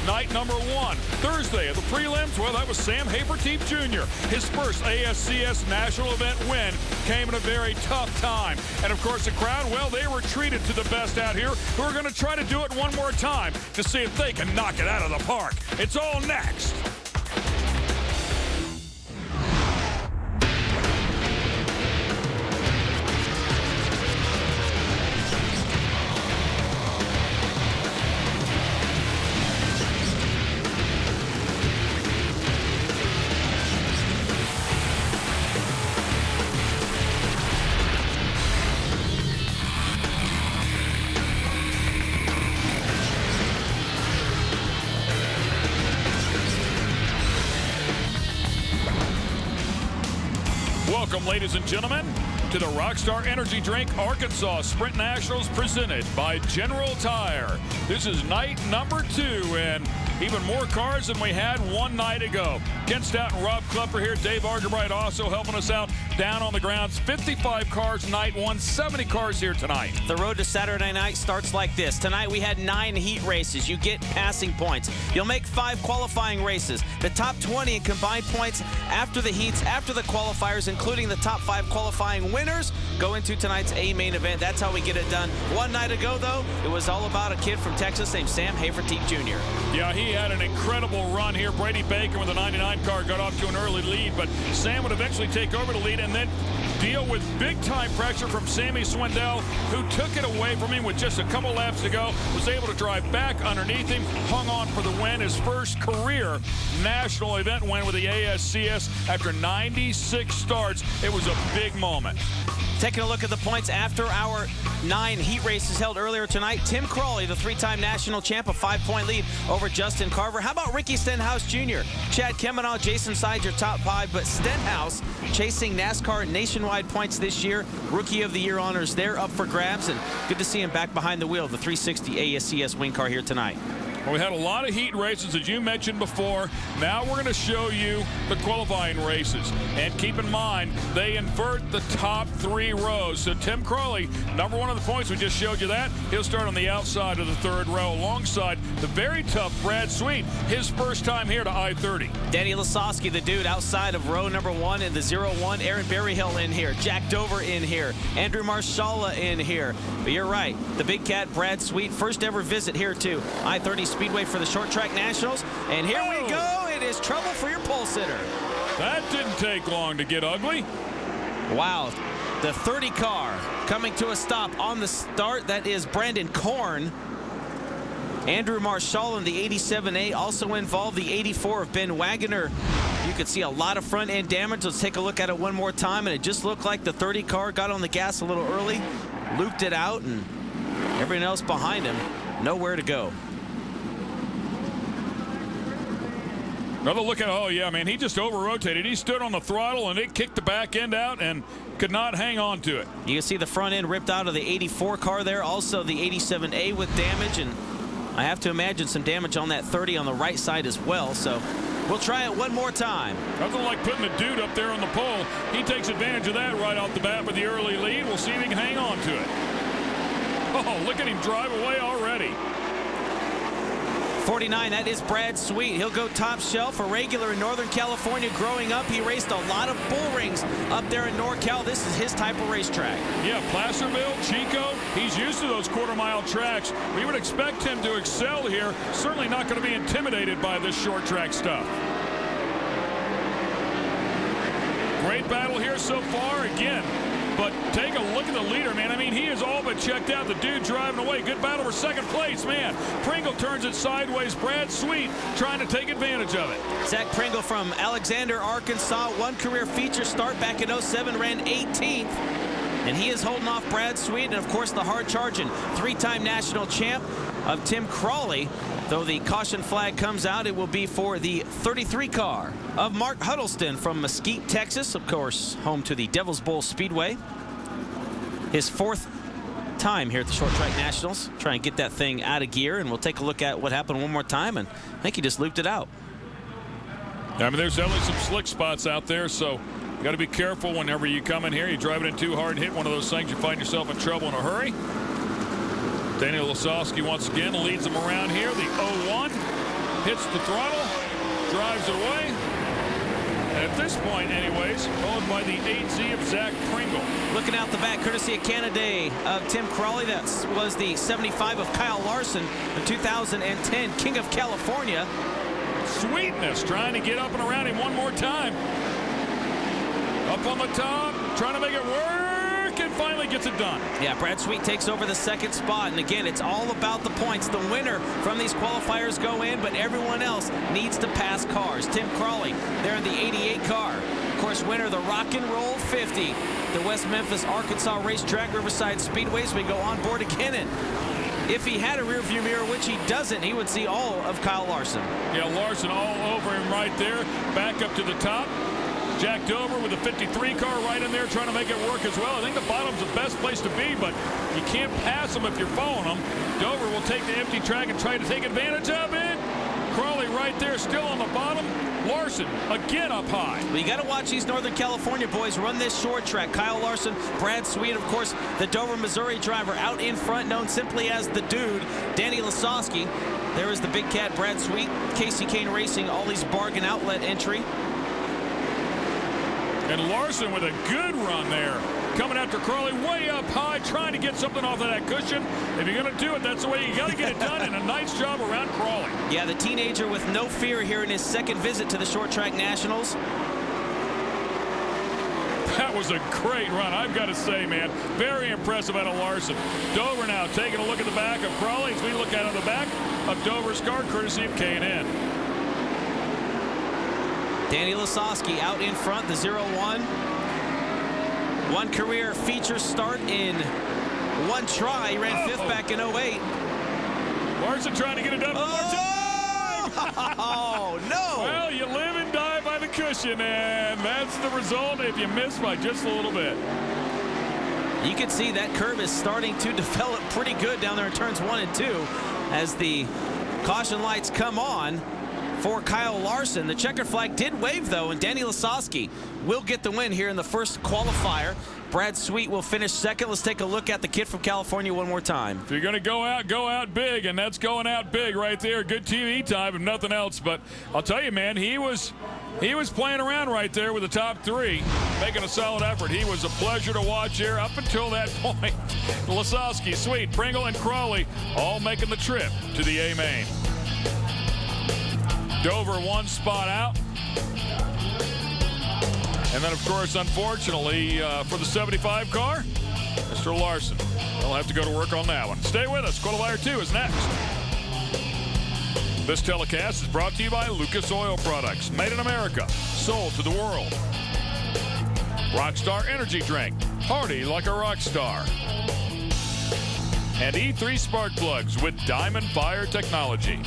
night number 1. Thursday at the prelims, well, that was Sam Hafertepe Jr. His first ASCS national event win came at a very tough time. And, of course, the crowd, well, they were treated to the best out here who are going to try to do it one more time to see if they can knock it out of the park. It's all next. Welcome, ladies and gentlemen, to the Rockstar Energy Drink Arkansas Sprint Nationals presented by General Tire. This is night number 2, and even more cars than we had one night ago. Ken Stout and Rob Klepper here. Dave Argerbright also helping us out down on the grounds. 55 cars night 1, 70 cars here tonight. The road to Saturday night starts like this. Tonight we had 9 heat races. You get passing points. You'll make 5 qualifying races. The top 20 in combined points after the heats, after the qualifiers, including the top 5 qualifying winners, go into tonight's A main event. That's how we get it done. One night ago, though, it was all about a kid from Texas named Sam Hafertepe Jr. Yeah, he had an incredible run here. Brady Baker with a 99 car got off to an early lead, but Sam would eventually take over the lead and then deal with big-time pressure from Sammy Swindell, who took it away from him with just a couple laps to go, was able to drive back underneath him, hung on for the win, his first career national event win with the ASCS after 96 starts. It was a big moment. Taking a look at the points after our 9 heat races held earlier tonight. Tim Crawley, the 3-time national champ, a 5-point lead over Justin Carver. How about Ricky Stenhouse Jr.? Chad Kemenah, Jason Side, your top 5, but Stenhouse chasing NASCAR nationwide points this year. Rookie of the Year honors there up for grabs, and good to see him back behind the wheel of the 360 ASCS wing car here tonight. Well, we had a lot of heat races, as you mentioned before. Now we're going to show you the qualifying races. And keep in mind, they invert the top 3 rows. So Tim Crawley, number 1 of the points, we just showed you that. He'll start on the outside of the 3rd row alongside the very tough Brad Sweet, his first time here to I-30. Danny Lasowski, the dude outside of row number 1 in the 0-1. Aaron Berryhill in here. Jack Dover in here. Andrew Marshala in here. But you're right, the big cat, Brad Sweet, first ever visit here to I-30 Speedway for the Short Track Nationals. And here we go. It is trouble for your pole sitter. That didn't take long to get ugly. Wow. The 30 car coming to a stop on the start. That is Brandon Korn. Andrew Marshall in the 87A also involved. The 84 of Ben Wagoner. You could see a lot of front end damage. Let's take a look at it one more time. And it just looked like the 30 car got on the gas a little early, looped it out, and everyone else behind him nowhere to go. Another look at, oh yeah, man, he just over-rotated. He stood on the throttle and it kicked the back end out and could not hang on to it. You can see the front end ripped out of the 84 car there. Also the 87A with damage, and I have to imagine some damage on that 30 on the right side as well. So we'll try it one more time. Nothing like putting a dude up there on the pole. He takes advantage of that right off the bat with the early lead. We'll see if he can hang on to it. Oh, look at him drive away already. 49, that is Brad Sweet. He'll go top shelf, a regular in Northern California. Growing up, he raced a lot of bull rings up there in NorCal. This is his type of racetrack. Yeah, Placerville, Chico, he's used to those quarter-mile tracks. We would expect him to excel here. Certainly not going to be intimidated by this short track stuff. Great battle here so far again. But take a look at the leader, man. I mean, he is all but checked out. The dude driving away. Good battle for second place, man. Pringle turns it sideways. Brad Sweet trying to take advantage of it. Zach Pringle from Alexander, Arkansas. One career feature start back in 07, ran 18th. And he is holding off Brad Sweet. And, of course, the hard-charging 3-time national champ of Tim Crawley. Though the caution flag comes out, it will be for the 33 car of Mark Huddleston from Mesquite, Texas. Of course, home to the Devil's Bowl Speedway. His 4th time here at the Short Track Nationals. Try and get that thing out of gear, and we'll take a look at what happened one more time. And I think he just looped it out. I mean, there's definitely some slick spots out there, so you got to be careful whenever you come in here. You drive it in too hard and hit one of those things, you find yourself in trouble in a hurry. Daniel Lasowski once again leads them around here. The 01 hits the throttle, drives away. And at this point, anyways, followed by the 8Z of Zach Pringle. Looking out the back, courtesy of Canada of Tim Crawley. That was the 75 of Kyle Larson, the 2010 King of California. Sweetness trying to get up and around him one more time. Up on the top, trying to make it work, and finally gets it done. Yeah, Brad Sweet takes over the second spot, and again, it's all about the points. The winner from these qualifiers go in, but everyone else needs to pass cars. Tim Crawley, there in the 88 car. Of course, winner of the Rock and Roll 50, the West Memphis, Arkansas Racetrack, Riverside Speedway. So we go on board again, and if he had a rear view mirror, which he doesn't, he would see all of Kyle Larson. Yeah, Larson all over him right there. Back up to the top. Jack Dover with a 53 car right in there trying to make it work as well. I think the bottom's the best place to be, but you can't pass them if you're following them. Dover will take the empty track and try to take advantage of it. Crawley right there still on the bottom. Larson again up high. Well, you got to watch these Northern California boys run this short track. Kyle Larson, Brad Sweet, of course, the Dover, Missouri driver out in front, known simply as the Dude, Danny Lasowski. There is the big cat, Brad Sweet, Casey Kane Racing, Ollie's Bargain Outlet entry. And Larson with a good run there. Coming after Crawley way up high, trying to get something off of that cushion. If you're going to do it, that's the way you got to get it done, and a nice job around Crawley. Yeah, the teenager with no fear here in his second visit to the Short Track Nationals. That was a great run, I've got to say, man. Very impressive out of Larson. Dover now taking a look at the back of Crawley as we look out of the back of Dover's car, courtesy of K&N. Danny Lasowski out in front, the 0-1. One career feature start in one try. He ran fifth back in 08. Larson trying to get it done. Oh, no. Well, you live and die by the cushion, and that's the result if you miss by just a little bit. You can see that curve is starting to develop pretty good down there in turns 1 and 2 as the caution lights come on for Kyle Larson. The checker flag did wave, though, and Danny Lasowski will get the win here in the first qualifier. Brad Sweet will finish second. Let's take a look at the kid from California one more time. If you're going to go out big, and that's going out big right there. Good TV time, if nothing else. But I'll tell you, man, he was playing around right there with the top three, making a solid effort. He was a pleasure to watch here up until that point. Lasowski, Sweet, Pringle, and Crawley all making the trip to the A-Main. Dover one spot out. And then, of course, unfortunately, for the 75 car, Mr. Larson. He'll have to go to work on that one. Stay with us. Qualifier 2 is next. This telecast is brought to you by Lucas Oil Products. Made in America. Sold to the world. Rockstar Energy Drink. Party like a rock star. And E3 Spark Plugs with Diamond Fire Technology.